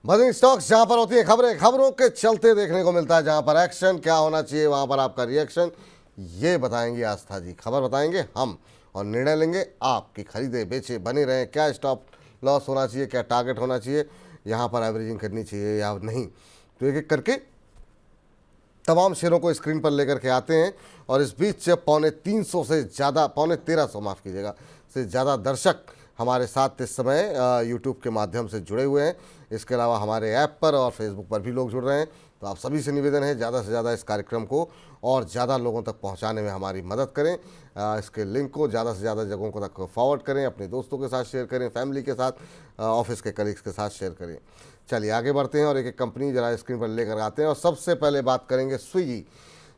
Morning stocks जहां पर होती है खबरें, खबरों के चलते देखने को मिलता है जहां पर एक्शन, क्या होना चाहिए वहां पर आपका रिएक्शन, ये बताएंगे आस्था जी। खबर बताएंगे हम और निर्णय लेंगे आपकी। खरीदे बेचे बने रहें, क्या स्टॉप लॉस होना चाहिए, क्या टारगेट होना चाहिए, यहाँ पर एवरेजिंग करनी चाहिए या नहीं। तो एक एक करके तमाम शेयरों को स्क्रीन पर लेकर के आते हैं और इस बीच 350 से ज़्यादा, 1350 माफ़ कीजिएगा, से ज़्यादा दर्शक हमारे साथ इस समय यूट्यूब के माध्यम से जुड़े हुए हैं। इसके अलावा हमारे ऐप पर और फेसबुक पर भी लोग जुड़ रहे हैं। तो आप सभी से निवेदन है ज़्यादा से ज़्यादा इस कार्यक्रम को और ज़्यादा लोगों तक पहुंचाने में हमारी मदद करें। इसके लिंक को ज़्यादा से ज़्यादा जगहों को तक फॉरवर्ड करें, अपने दोस्तों के साथ शेयर करें, फैमिली के साथ, ऑफिस के कलीग्स के साथ शेयर करें। चलिए आगे बढ़ते हैं और एक एक कंपनी जरा स्क्रीन पर लेकर आते हैं और सबसे पहले बात करेंगे स्विगी।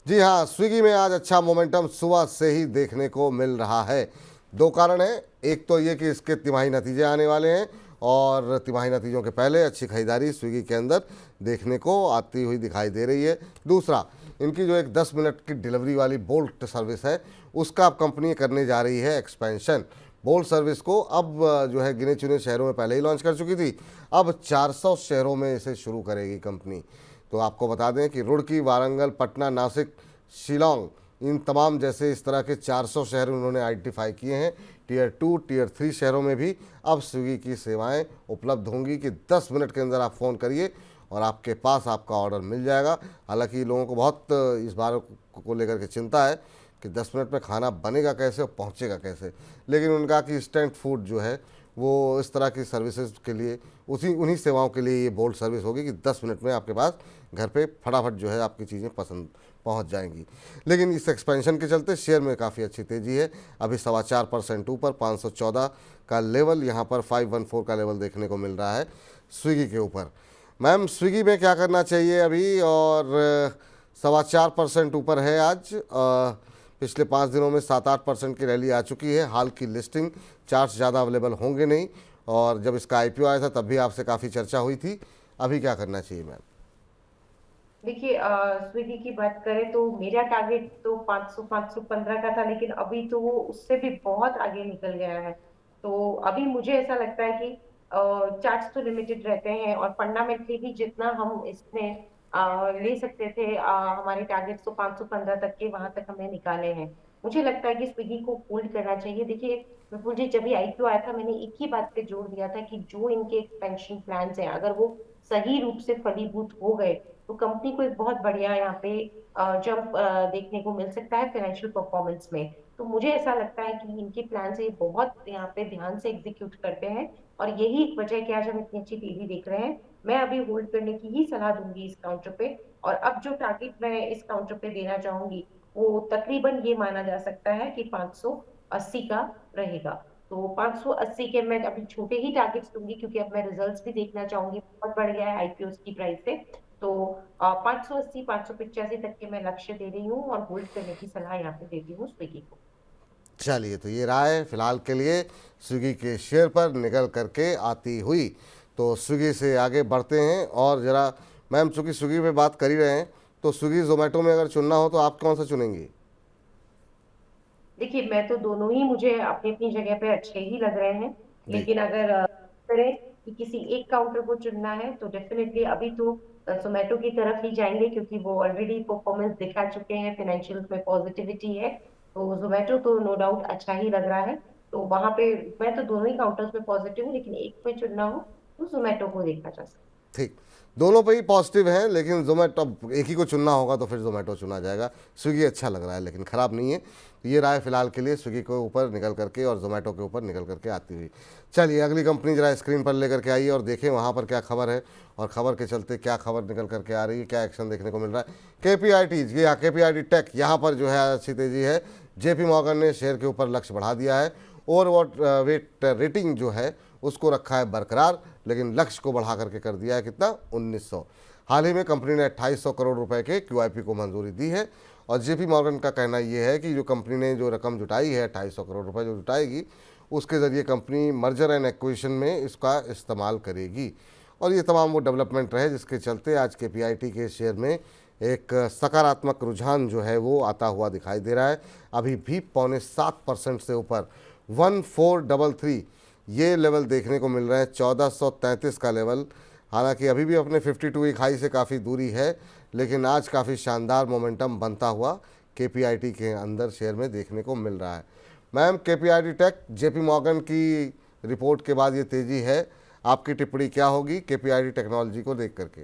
जी हाँ, स्विगी में आज अच्छा मोमेंटम सुबह से ही देखने को मिल रहा है। दो कारण हैं, एक तो ये कि इसके तिमाही नतीजे आने वाले हैं और तिमाही नतीजों के पहले अच्छी खरीदारी स्विगी के अंदर देखने को आती हुई दिखाई दे रही है। दूसरा, इनकी जो एक 10 मिनट की डिलीवरी वाली बोल्ट सर्विस है उसका अब कंपनी करने जा रही है एक्सपेंशन। बोल्ट सर्विस को अब जो है गिने चुने शहरों में पहले ही लॉन्च कर चुकी थी, अब 400 शहरों में इसे शुरू करेगी कंपनी। तो आपको बता दें कि रुड़की, वारंगल, पटना, नासिक, शिलोंग, इन तमाम जैसे इस तरह के 400 शहर उन्होंने आइडेंटिफाई किए हैं। टियर 2, टियर 3 शहरों में भी अब स्विगी की सेवाएं उपलब्ध होंगी कि 10 मिनट के अंदर आप फ़ोन करिए और आपके पास आपका ऑर्डर मिल जाएगा। हालांकि लोगों को बहुत इस बार को लेकर के चिंता है कि 10 मिनट में खाना बनेगा कैसे और पहुंचेगा कैसे, लेकिन उनका कि इंस्टेंट फूड जो है वो इस तरह की सर्विसेज के लिए, उन्हीं सेवाओं के लिए ये बोल्ट सर्विस होगी कि 10 मिनट में आपके पास घर पे फटाफट जो है आपकी चीज़ें पसंद पहुंच जाएंगी। लेकिन इस एक्सपेंशन के चलते शेयर में काफ़ी अच्छी तेज़ी है, अभी 4.25% ऊपर 514 का लेवल, यहाँ पर 514 का लेवल देखने को मिल रहा है स्विगी के ऊपर। मैम, स्विगी में क्या करना चाहिए अभी? और 4.25% ऊपर है आज। पिछले 5 दिनों में 7-8% की रैली आ चुकी है। हाल की लिस्टिंग चार्ट्स ज़्यादा अवेलेबल होंगे नहीं और जब इसका आईपीओ आया था तब भी आपसे काफ़ी चर्चा हुई थी। अभी क्या करना चाहिए मैम? देखिए, स्विगी की बात करें तो मेरा टारगेट तो 500 515 का था, लेकिन अभी तो वो उससे भी बहुत आगे निकल गया है। तो अभी मुझे ऐसा लगता है कि चार्ट्स तो लिमिटेड रहते हैं और फंडामेंटली भी जितना हम इसमें ले सकते थे, हमारे टारगेट्स तो 515 तक के वहां तक हमने निकाले हैं। मुझे लगता है कि स्विगी को होल्ड करना चाहिए। देखिए विपुल जी, जब भी आईपीओ आया था मैंने एक ही बात पे जोर दिया था कि जो इनके एक्सपेंशन प्लान्स हैं अगर वो सही रूप से फलीभूत हो गए तो कंपनी को एक बहुत बढ़िया यहाँ पे जंप देखने को मिल सकता है फाइनेंशियल परफॉर्मेंस में। तो मुझे ऐसा लगता है कि इनके प्लान से ये बहुत यहाँ पे ध्यान से एग्जीक्यूट करते हैं और यही एक वजह है कि आज हम इतनी अच्छी टीवी देख रहे हैं। मैं अभी होल्ड करने की ही सलाह दूंगी इस काउंटर पे। और अब जो टारगेट मैं इस काउंटर पे देना चाहूंगी वो तकरीबन ये माना जा सकता है कि 580 का रहेगा। तो 580 के मैं अभी छोटे ही टारगेट्स दूंगी क्योंकि अब मैं रिजल्ट्स भी देखना चाहूंगी, बहुत बढ़ गया है आईपीओ की प्राइस से। तो 580 585 तक के मैं लक्ष्य दे रही हूँ और होल्ड करने की सलाह यहाँ पे देती हूँ स्विगी को। चलिए, तो ये राय फिलहाल के लिए स्विगी के शेयर पर निकल करके आती हुई। तो स्विगी से आगे बढ़ते हैं और ज़रा मैम, चूँकि स्विगी पे बात कर ही रहे हैं तो स्विगी जोमेटो में अगर चुनना हो तो आप कौन सा चुनेंगी? देखिए मैं तो दोनों ही मुझे अपनी अपनी जगह पे अच्छे ही लग रहे हैं, जी। लेकिन अगर करें कि किसी एक काउंटर को चुनना है तो डेफिनेटली अभी तो जोमेटो की तरफ ही जाएंगे क्योंकि वो ऑलरेडी परफॉर्मेंस दिखा चुके हैं, फाइनेंशियल में पॉजिटिविटी है। तो जोमेटो तो नो डाउट अच्छा ही लग रहा है। तो वहां पे मैं तो दोनों ही काउंटर्स में पॉजिटिव हूँ, लेकिन एक में चुनना हो तो जोमेटो को देखा जा सकता ठीक, दोनों पे ही पॉजिटिव हैं, लेकिन जोमेटो, अब एक ही को चुनना होगा तो फिर जोमेटो चुना जाएगा। स्विगी अच्छा लग रहा है लेकिन ख़राब नहीं है। तो ये राय फिलहाल के लिए स्विगी के ऊपर निकल करके और जोमेटो के ऊपर निकल करके आती हुई। चलिए अगली कंपनी जरा स्क्रीन पर लेकर के आइए और देखें वहाँ पर क्या खबर है और खबर के चलते क्या खबर निकल करके आ रही है, क्या एक्शन देखने को मिल रहा है। KPIT, जी हाँ, KPIT टेक, यहाँ पर जो है अच्छी तेज़ी है। JP मॉर्गन ने शेयर के ऊपर लक्ष्य बढ़ा दिया है। ओवरवॉट वेट रेटिंग जो है उसको रखा है बरकरार, लेकिन लक्ष्य को बढ़ा करके कर दिया है कितना, 1900। हाल ही में कंपनी ने 2800 करोड़ रुपए के QIP को मंजूरी दी है और JP मॉर्गन का कहना यह है कि जो कंपनी ने जो रकम जुटाई है 2800 करोड़ रुपए जो जुटाएगी, उसके ज़रिए कंपनी मर्जर एंड एक्विजिशन में इसका इस्तेमाल करेगी। और ये तमाम वो डेवलपमेंट रहे जिसके चलते आज KPIT के शेयर में एक सकारात्मक रुझान जो है वो आता हुआ दिखाई दे रहा है। अभी भी 7.25% से ऊपर 1433 ये लेवल देखने को मिल रहा है। 1433 का लेवल हालांकि अभी भी अपने 52 वीक हाई से काफ़ी दूरी है, लेकिन आज काफ़ी शानदार मोमेंटम बनता हुआ केपीआईटी के अंदर शेयर में देखने को मिल रहा है। Ma'am, KPIT tech JP Morgan की रिपोर्ट के बाद ये तेज़ी है, आपकी टिप्पणी क्या होगी केपीआईटी टेक्नोलॉजी को देख करके?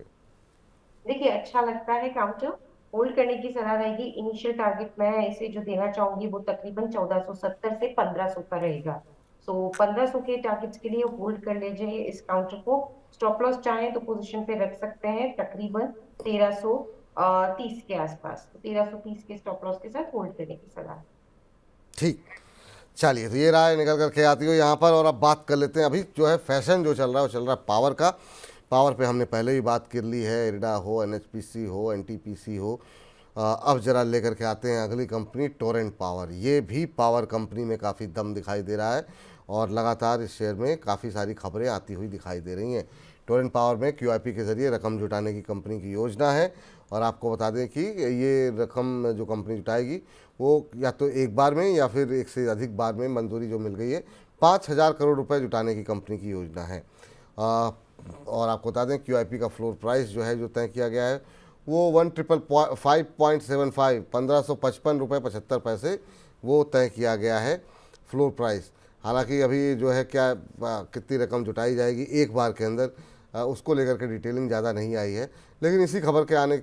देखिए, अच्छा लगता है काउंटर। होल्ड करने की सलाह रहेगी। इनिशियल टारगेट मैं इसे जो देना चाहूंगी वो तकरीबन 1470 से 1500 का रहेगा। सो 1500 के टारगेट्स के लिए होल्ड कर लीजिए इस काउंटर को। स्टॉप लॉस चाहें तो पोजीशन पे रख सकते हैं तकरीबन 1330 के आसपास। तो 1330 के स्टॉप लॉस के साथ होल्ड करने की सलाह। ठीक, चलिए, तो ये राय निकल करके आती हो यहाँ पर। और अब बात कर लेते हैं, अभी जो है फैशन जो चल रहा है वो चल रहा है पावर का। पावर पे हमने पहले भी बात कर ली है, इरडा हो, एनएचपीसी हो, एनटीपीसी हो। अब जरा लेकर के आते हैं अगली कंपनी टोरेंट पावर। ये भी पावर कंपनी में काफ़ी दम दिखाई दे रहा है और लगातार इस शेयर में काफ़ी सारी खबरें आती हुई दिखाई दे रही हैं। टोरेंट पावर में क्यूआईपी के ज़रिए रकम जुटाने की कंपनी की योजना है, और आपको बता दें कि ये रकम जो कंपनी जुटाएगी वो या तो एक बार में या फिर एक से अधिक बार में मंजूरी जो मिल गई है, 5,000 करोड़ रुपए जुटाने की कंपनी की योजना है। और आपको बता दें क्यूआईपी का फ्लोर प्राइस जो है जो तय किया गया है वो 1555.75 ₹1555.75 वो तय किया गया है फ्लोर प्राइस। हालांकि अभी जो है क्या कितनी रकम जुटाई जाएगी एक बार के अंदर, उसको लेकर के डिटेलिंग ज़्यादा नहीं आई है, लेकिन इसी खबर के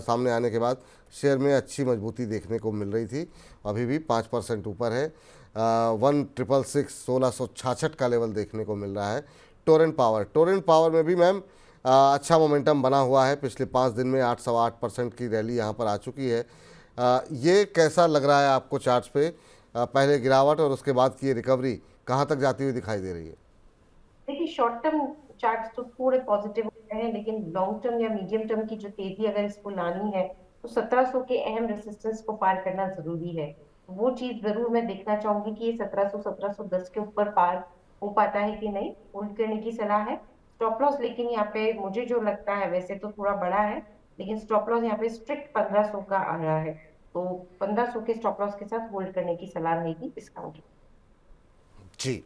सामने आने के बाद शेयर में अच्छी मजबूती देखने को मिल रही थी। अभी भी 5% ऊपर है, 1666 का लेवल देखने को मिल रहा है। टोरेंट पावर में भी मैम अच्छा मोमेंटम बना हुआ है। पिछले 5 दिन में 8.8% की रैली यहाँ पर आ चुकी है। ये कैसा लग रहा है आपको चार्ट्स पे? पहले गिरावट और उसके बाद की ये रिकवरी कहाँ तक जाती हुई दिखाई दे रही है? देखिए, शॉर्ट टर्म चार्ट्स तो थोड़े पॉजिटिव होते हैं, लेकिन लॉन्ग टर्म या मीडियम टर्म की जो तेजी अगर इसको लानी है तो 1700 के अहम रेसिस्टेंस को पार करना जरूरी है। वो चीज जरूर मैं देखना चाहूंगी कि ये 1700 1710 के ऊपर पार हो पाता है कि नहीं। होल्ड करने की सलाह है। स्टॉप लॉस लेकिन यहाँ पे मुझे जो लगता है, वैसे तो थोड़ा बड़ा है, लेकिन स्टॉप लॉस यहाँ पे स्ट्रिक्ट 1500 का आ रहा है। तो 1500 के स्टॉप लॉस के साथ होल्ड करने की सलाह रहेगी इस काउंटर। जी,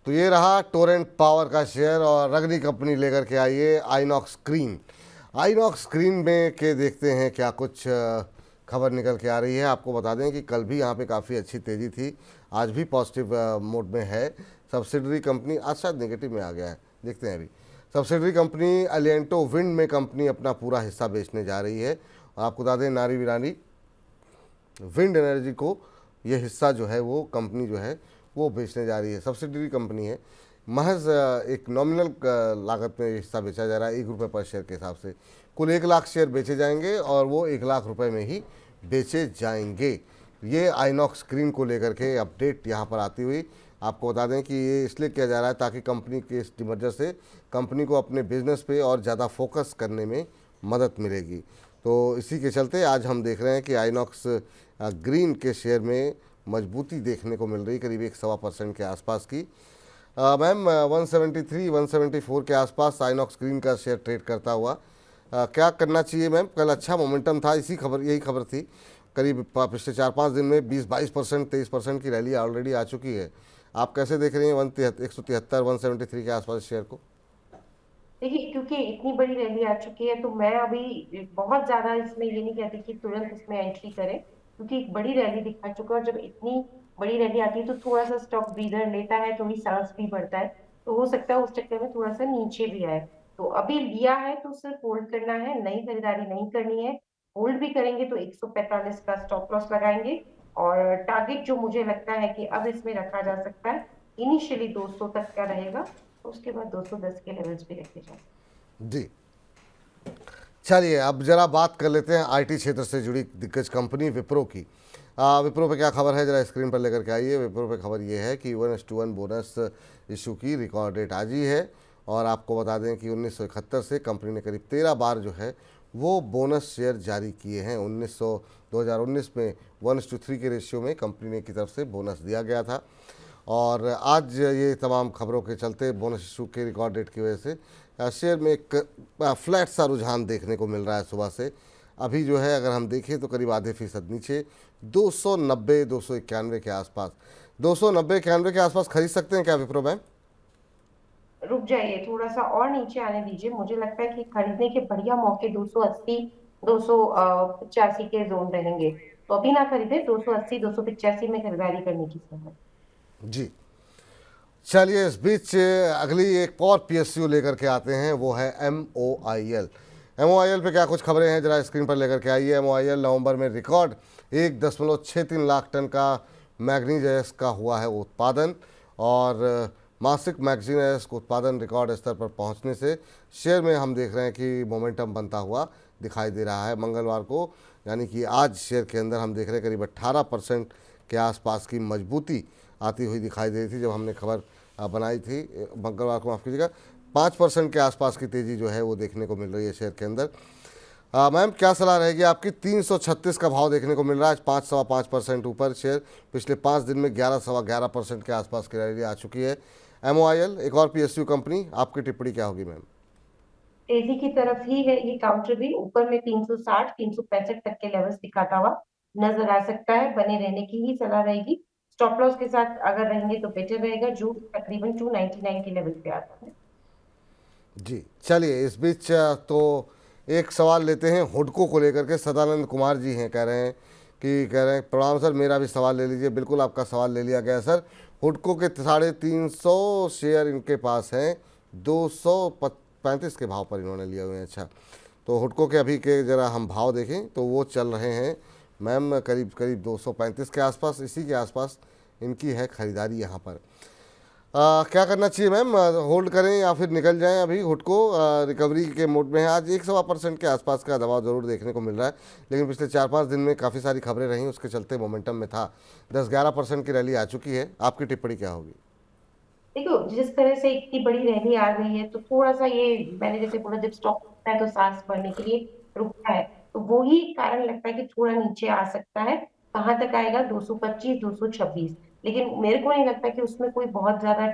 तो ये रहा टोरेंट पावर का शेयर। और अगली कंपनी लेकर के आइए आइनॉक्स स्क्रीन। आइनॉक्स स्क्रीन में के देखते हैं क्या कुछ खबर निकल के आ रही है। आपको बता दें कि कल भी यहाँ पे काफ़ी अच्छी तेज़ी थी, आज भी पॉजिटिव मोड में है। सब्सिडरी कंपनी आज शायद नेगेटिव में आ गया है, देखते हैं अभी। सब्सिडरी कंपनी अलिएंटो विंड में कंपनी अपना पूरा हिस्सा बेचने जा रही है। आपको बता दें नारी वीरानी विंड एनर्जी को ये हिस्सा जो है वो कंपनी जो है वो बेचने जा रही है। सब्सिडरी कंपनी है, महज एक नॉमिनल लागत में हिस्सा बेचा जा रहा है, ₹1 पर शेयर के हिसाब से। कुल 1 लाख शेयर बेचे जाएंगे और वो 1 लाख रुपए में ही बेचे जाएंगे। ये आइनॉक्स स्क्रीन को लेकर के अपडेट यहाँ पर आती हुई आपको बता दें कि ये इसलिए किया जा रहा है ताकि कंपनी के इस डिमर्जर से कंपनी को अपने बिजनेस पे और ज़्यादा फोकस करने में मदद मिलेगी। तो इसी के चलते आज हम देख रहे हैं कि आइनॉक्स ग्रीन के शेयर में मजबूती देखने को मिल रही, करीब 1.25% के आसपास की। मैम, 173 174 के आसपास आइनॉक्स ग्रीन का शेयर ट्रेड करता हुआ क्या करना चाहिए मैम? कल अच्छा मोमेंटम था, यही खबर थी। करीब पिछले 4-5 दिन में 20-22% 23% की रैली ऑलरेडी आ चुकी है। आप कैसे देख रहे हैं 173 173 के आसपास शेयर को? देखिए, क्योंकि इतनी बड़ी रैली आ चुकी है तो मैं अभी बहुत ज्यादा इसमें ये नहीं कहती कि तुरंत इसमें एंट्री करें, क्योंकि एक बड़ी रैली दिखा चुका है। और जब इतनी बड़ी रैली आती है तो थोड़ा सा स्टॉक ब्रीदर लेता है, थोड़ी सांस भी बढ़ता है। तो हो सकता है उस चक्कर में थोड़ा सा नीचे भी आए। तो अभी लिया है तो सिर्फ होल्ड करना है, नई खरीदारी नहीं करनी है। होल्ड भी करेंगे तो 145 का स्टॉप लॉस लगाएंगे। और टारगेट जो मुझे लगता है कि अब इसमें रखा जा सकता है, इनिशियली 200 तक का रहेगा। उसके बाद 210 के लेवल्स भी रखे जाए। जी, चलिए अब जरा बात कर लेते हैं आईटी क्षेत्र से जुड़ी दिग्गज कंपनी विप्रो की। विप्रो पे क्या खबर है, जरा स्क्रीन पर लेकर के आइए। विप्रो पे खबर ये है कि 1:1 बोनस इशू की रिकॉर्ड डेट आज ही है। और आपको बता दें कि 1971 से कंपनी ने करीब 13 बार जो है वो बोनस शेयर जारी किए हैं। 2019 में 1:3 के रेशियो में कंपनी ने की तरफ से बोनस दिया गया था। और आज ये तमाम खबरों के चलते बोनस इशू के रिकॉर्ड डेट की वजह से शेयर में एक फ्लैट सा रुझान देखने को मिल रहा है सुबह से। अभी जो है अगर हम देखें तो करीब आधे फीसद नीचे 290 291 के आसपास, 290 91 के आसपास खरीद सकते हैं क्या विप्रो मैम? रुक जाइए, थोड़ा सा और नीचे आने दीजिए। मुझे लगता है कि खरीदने के बढ़िया मौके 280 285 के जोन रहेंगे। तो अभी ना खरीदे, 280 285 में खरीदारी करने की सलाह है। जी। चलिए इस बीच अगली एक और पीएसयू लेकर के आते हैं, वो है MOIL। MOIL पे क्या कुछ खबरें हैं जरा स्क्रीन पर लेकर के आइए। MOIL नवंबर में रिकॉर्ड 1.63 लाख टन का मैग्नीज अयस्क का हुआ है उत्पादन, और मासिक मैग्नीज अयस्क उत्पादन रिकॉर्ड स्तर पर पहुंचने से शेयर में हम देख रहे हैं कि मोमेंटम बनता हुआ दिखाई दे रहा है। मंगलवार को यानी कि आज शेयर के अंदर हम देख रहे हैं करीब 18% के आसपास की मजबूती आती हुई दिखाई दे रही थी। जब हमने खबर बनाई थी मंगलवार को, माफ़ कीजिएगा, 5% के आसपास की तेज़ी जो है वो देखने को मिल रही है शेयर के अंदर। मैम क्या सलाह रहेगी आपकी? 336 का भाव देखने को मिल रहा है, 5.5% ऊपर शेयर। पिछले 5 दिन में 11.11% के आसपास की रैली आ चुकी है। MOIL एक और PSU कंपनी, आपकी टिप्पणी क्या होगी मैम? तेजी की तरफ ही है ये काउंटर भी। ऊपर में 360 365 तक के लेवल्स दिखाता हुआ नजर आ सकता है। बने रहने की ही सलाह रहेगी। स्टॉप लॉस के साथ अगर रहेंगे तो बेटर रहेगा, जो तकरीबन 299 के लेवल पे आता है। जी। चलिए इस बीच तो एक सवाल लेते हैं हुडको को लेकर के। सदानंद कुमार जी हैं, कह रहे हैं प्रणाम सर, मेरा भी सवाल ले लीजिए। बिल्कुल आपका सवाल ले लिया गया सर। हुडको के 350 शेयर इनके पास हैं, 235 के भाव पर इन्होंने लिए हुए हैं। अच्छा, तो हुडको के अभी के ज़रा हम भाव देखें तो वो चल रहे हैं मैम करीब करीब 235 के आसपास, इसी के आसपास इनकी है खरीदारी यहाँ पर। क्या करना चाहिए मैम? होल्ड करें या फिर निकल जाएं? अभी हुडको रिकवरी के मोड में है। आज 1-1.25% के आसपास का दबाव जरूर देखने को मिल रहा है, लेकिन पिछले 4-5 दिन में काफ़ी सारी खबरें रहीं, उसके चलते मोमेंटम में था। 10-11% की रैली आ चुकी है, आपकी टिप्पणी क्या होगी? देखो, जिस तरह से इतनी बड़ी रैली आ गई है, तो थोड़ा सा ये, मैंने जैसे बोला, जब स्टॉक रुकता है तो सांस भरने के लिए रुकता है। तो वो ही कारण लगता है कि थोड़ा नीचे आ सकता है। कहाँ तक आएगा? 225 226। लेकिन मेरे को नहीं लगता कि उसमें कोई बहुत ज्यादा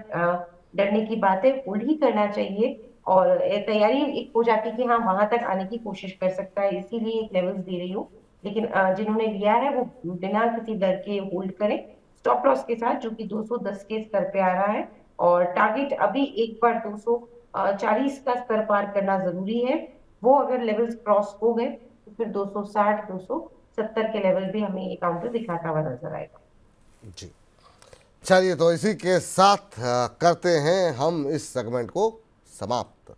डरने की बात है। होल्ड ही करना चाहिए। और तैयारी एक हो जाती है कि हाँ, वहां तक आने की कोशिश कर सकता है, इसीलिए एक लेवल्स दे रही हूँ। लेकिन जिन्होंने लिया है वो बिना किसी डर के होल्ड करें, स्टॉप लॉस के साथ, जो कि 210 के स्तर पे आ रहा है। और टारगेट अभी एक बार 240 का स्तर पार करना जरूरी है। वो अगर लेवल्स क्रॉस हो गए तो फिर 260 270 के लेवल भी हमें ये काउंटर दिखाता हुआ नजर आएगा। जी। चलिए तो इसी के साथ करते हैं हम इस सेगमेंट को समाप्त।